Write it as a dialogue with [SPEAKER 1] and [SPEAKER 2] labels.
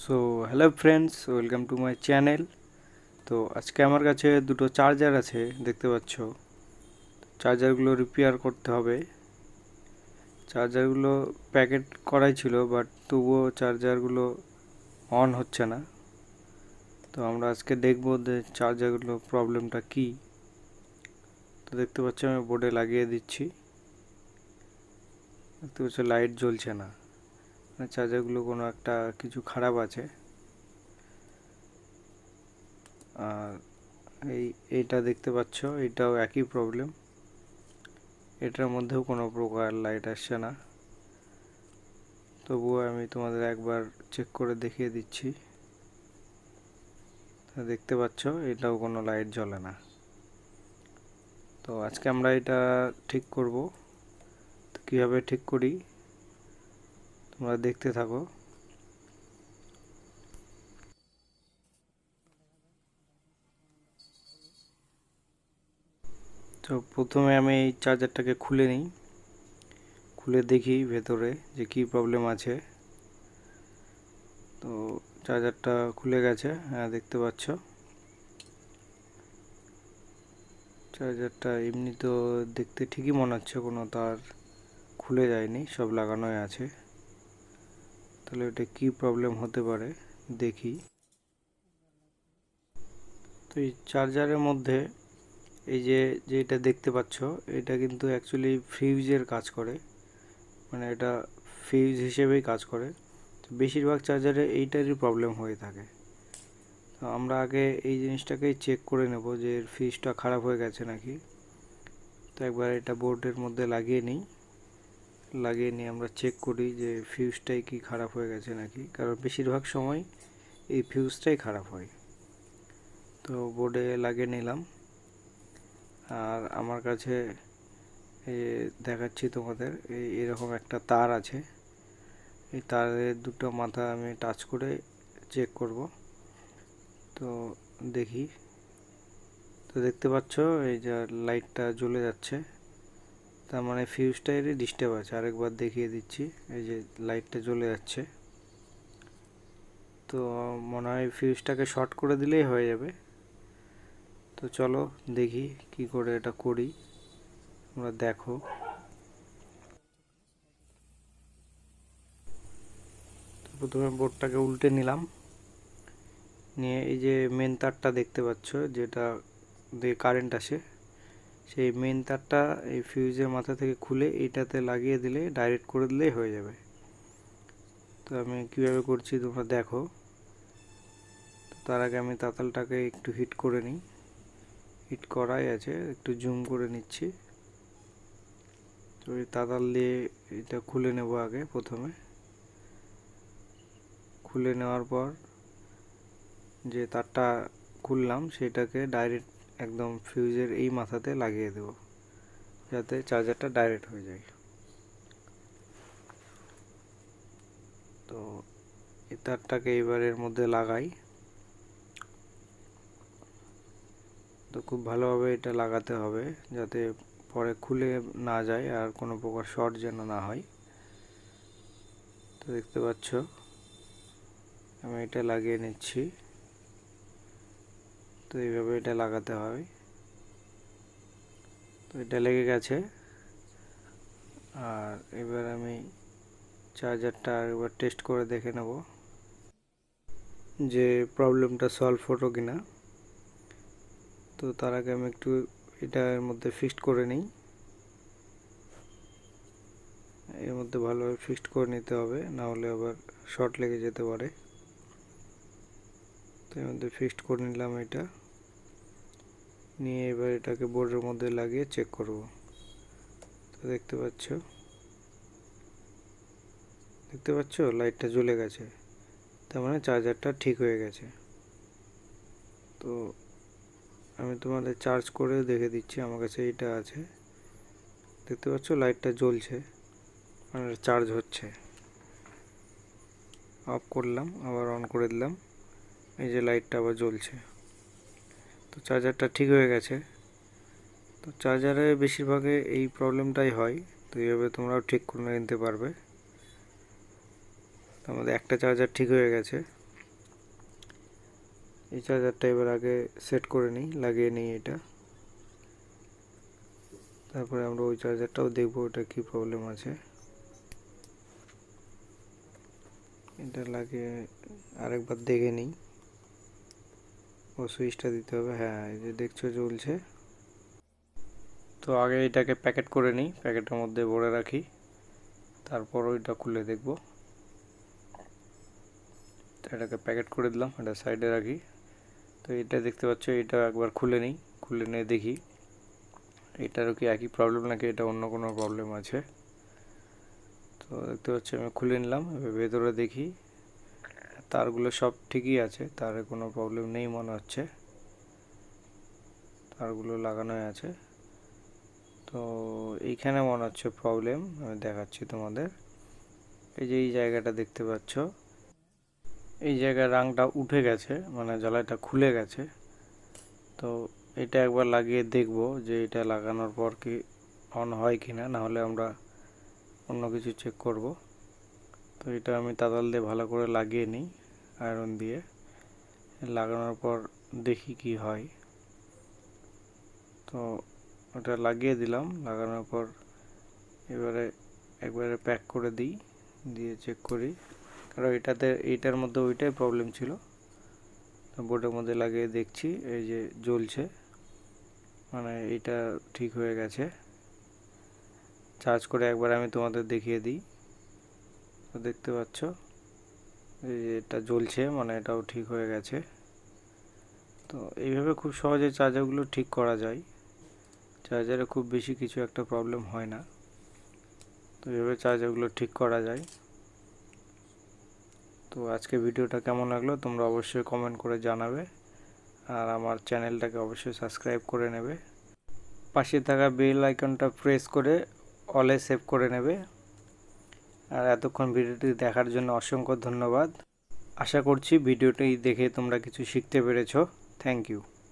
[SPEAKER 1] So hello friends, welcome to my channel. তো আজকে আমার কাছে দুটো চার্জার আছে, দেখতে পাচ্ছ। চার্জারগুলো রিপেয়ার করতে হবে। চার্জারগুলো প্যাকেট করাই ছিল, বাট তবুও চার্জারগুলো অন হচ্ছে না। তো আমরা আজকে দেখবো যে চার্জারগুলো প্রবলেমটা কী। তো দেখতে পাচ্ছ আমি বোর্ডে লাগিয়ে দিচ্ছি। দেখতে পাচ্ছ লাইট জ্বলছে না, চার্জারগুলো কোনো একটা কিছু খারাপ আছে। আর এইটা দেখতে পাচ্ছ, এটাও একই প্রবলেম। এটার মধ্যেও কোনো প্রকার লাইট আসছে না। তবুও আমি তোমাদের একবার চেক করে দেখিয়ে দিচ্ছি। দেখতে পাচ্ছ এটাও কোনো লাইট জ্বলে না। তো আজকে আমরা এটা ঠিক করব। কীভাবে ঠিক করি তোমরা দেখতে থাকো। তো প্রথমে আমি এই চার্জারটাকে খুলে নিই, খুলে দেখি ভেতরে যে কী প্রবলেম আছে। তো চার্জারটা খুলে গেছে, হ্যাঁ দেখতে পাচ্ছ। চার্জারটা এমনি তো দেখতে ঠিকই মনে হচ্ছে, কোনো তার খুলে যায়নি, সব লাগানোই আছে। তাহলে এটা কী প্রবলেম হতে পারে দেখি। তো এই চার্জারের মধ্যে এই যে যেটা দেখতে পাচ্ছ, এটা কিন্তু অ্যাকচুয়ালি ফিউজের কাজ করে, মানে এটা ফিউজ হিসেবেই কাজ করে। তো বেশিরভাগ চার্জারে এইটারই প্রবলেম হয়ে থাকে। তো আমরা আগে এই জিনিসটাকেই চেক করে নেব যে এর ফিউজটা খারাপ হয়ে গেছে নাকি। তো একবার এটা বোর্ডের মধ্যে লাগিয়ে নিয়ে আমরা চেক করি যে ফিউজটাই কি খারাপ হয়ে গেছে নাকি, কারণ বেশিরভাগ সময় এই ফিউজটাই খারাপ হয়। তো বোর্ডে লাগিয়ে নিলাম। আর আমার কাছে দেখাচ্ছি তোমাদের, এরকম একটা তার আছে। এই তারের দুটো মাথা আমি টাচ করে চেক করব। তো দেখি। তো দেখতে পাচ্ছ এই যে লাইটটা জ্বলে যাচ্ছে, তার মানে ফিউজটারই ডিস্টার্ব আছে। আরেকবার দেখিয়ে দিচ্ছি, এই যে লাইটটা জ্বলে যাচ্ছে। তো মনে হয় ফিউজটাকে শর্ট করে দিলেই হয়ে যাবে। তো চলো দেখি কি করে এটা করি, তোমরা দেখো। প্রথমে বোর্ডটাকে উল্টে নিলাম, নিয়ে এই যে মেন তারটা দেখতে পাচ্ছ যেটা দিয়ে কারেন্ট আসে, সেই মেন তারটা এই ফিউজের মাথা থেকে খুলে এইটাতে লাগিয়ে দিলে, ডাইরেক্ট করে দিলেই হয়ে যাবে। তো আমি কীভাবে করছি তোমরা দেখো। তার আগে আমি তাতালটাকে একটু হিট করে নিই। হিট করাই আছে, একটু জুম করে নিচ্ছি। তো এই তাতাল দিয়ে এটা খুলে নেব আগে। প্রথমে খুলে নেওয়ার পর যে তারটা খুললাম সেটাকে ডাইরেক্ট একদম ফিউজের এই মাথাতে লাগিয়ে দেব, যাতে চার্জারটা ডাইরেক্ট হয়ে যায়। তো এই তারটাকে এবার এর মধ্যে লাগাই। তো খুব ভালোভাবে এটা লাগাতে হবে, যাতে পরে খুলে না যায় আর কোনো প্রকার শর্ট যেন না হয়। তো দেখতে পাচ্ছ আমি এটা লাগিয়ে নিচ্ছি। তো এইভাবে এটা লাগাতে হবে। তো এটা লেগে গেছে। আর এবার আমি চার্জারটা একবার টেস্ট করে দেখে নেব যে প্রবলেমটা সলভ হলো কিনা। তো তার আগে আমি একটু এটা এর মধ্যে ফিক্সড করে নিই। এর মধ্যে ভালোভাবে ফিক্সড করে নিতে হবে, না হলে আবার শর্ট লেগে যেতে পারে। তো এর মধ্যে ফিক্সড করে নিলাম এটা নিয়ে, এবার এটাকে বোর্ডের মধ্যে লাগিয়ে চেক করব। তো দেখতে পাচ্ছ লাইটটা জ্বলে গেছে, তার মানে চার্জারটা ঠিক হয়ে গেছে। তো আমি তোমাদের চার্জ করে দেখে দিচ্ছি, আমার কাছে এইটা আছে। দেখতে পাচ্ছ লাইটটা জ্বলছে, মানে চার্জ হচ্ছে। অফ করলাম, আবার অন করে দিলাম, এই যে লাইটটা আবার জ্বলছে। তো চার্জারটা ঠিক হয়ে গেছে। তো চার্জারে বেশিরভাগে এই প্রবলেমটাই হয়। তো এইভাবে তোমরাও ঠিক করে নিতে পারবে। আমাদের একটা চার্জার ঠিক হয়ে গেছে। এই চার্জারটা এবার আগে সেট করে নিই, লাগিয়ে নিই এটা, তারপরে আমরা ওই চার্জারটাও দেখবো ওটা কি প্রবলেম আছে। এটা লাগিয়ে আরেকবার দেখে নিই। ও সুইচটা দিতে হবে, হ্যাঁ এই যে দেখছো জ্বলছে। তো আগে এটাকে প্যাকেট করে নিই, প্যাকেটের মধ্যে ভরে রাখি, তারপর ওইটা খুলে দেখব। তো এটাকে প্যাকেট করে দিলাম, এটা সাইডে রাখি। তো এটা দেখতে পাচ্ছ, এটা একবার খুলে নিই, খুলে নিয়ে দেখি এটারও কি একই প্রবলেম নাকি এটা অন্য কোনো প্রবলেম আছে। তো দেখতে পাচ্ছি আমি খুলে নিলাম, এবার ভেতরে দেখি তারগুলো সব ঠিকই আছে, তারে কোনো প্রবলেম নেই মনে হচ্ছে, তারগুলো লাগানোই আছে। তো এইখানে মনে হচ্ছে প্রবলেম, আমি দেখাচ্ছি তোমাদের। এই যে এই জায়গাটা দেখতে পাচ্ছ, এই জায়গায় রাংটা উঠে গেছে, মানে জ্বালাইটা খুলে গেছে। তো এটা একবার লাগিয়ে দেখব যে এটা লাগানোর পর কি অন হয় কি না, নাহলে আমরা অন্য কিছু চেক করব। তো এটা আমি তাতাল দিয়ে ভালো করে লাগিয়ে নিই আয়রন দিয়ে, লাগানোর পর দেখি কি হয়। তো ওটা লাগিয়ে দিলাম, লাগানোর পর এবারে একবারে প্যাক করে দিই, দিয়ে চেক করি, কারণ এইটার মধ্যে ওইটাই প্রবলেম ছিল। বোর্ডের মধ্যে লাগিয়ে দেখছি এই যে জ্বলছে, মানে এটা ঠিক হয়ে গেছে। চার্জ করে একবার আমি তোমাদের দেখিয়ে দিই। তো দেখতে পাচ্ছ এই যে এটা জ্বলছে, মানে এটাও ঠিক হয়ে গেছে। তো এইভাবে খুব সহজে চার্জারগুলো ঠিক করা যায়, চার্জারে খুব বেশি কিছু একটা প্রবলেম হয় না। তো এইভাবে চার্জারগুলো ঠিক করা যায়। তো আজকে ভিডিওটা কেমন লাগলো তোমরা অবশ্যই কমেন্ট করে জানাবে, আর আমার চ্যানেলটাকে অবশ্যই সাবস্ক্রাইব করে নেবে, পাশে থাকা বেল আইকনটা প্রেস করে অলে সেভ করে নেবে। আর এতক্ষণ ভিডিওটি দেখার জন্য অসংখ্য ধন্যবাদ। আশা করছি ভিডিওটি দেখে তোমরা কিছু শিখতে পেরেছো। Thank you.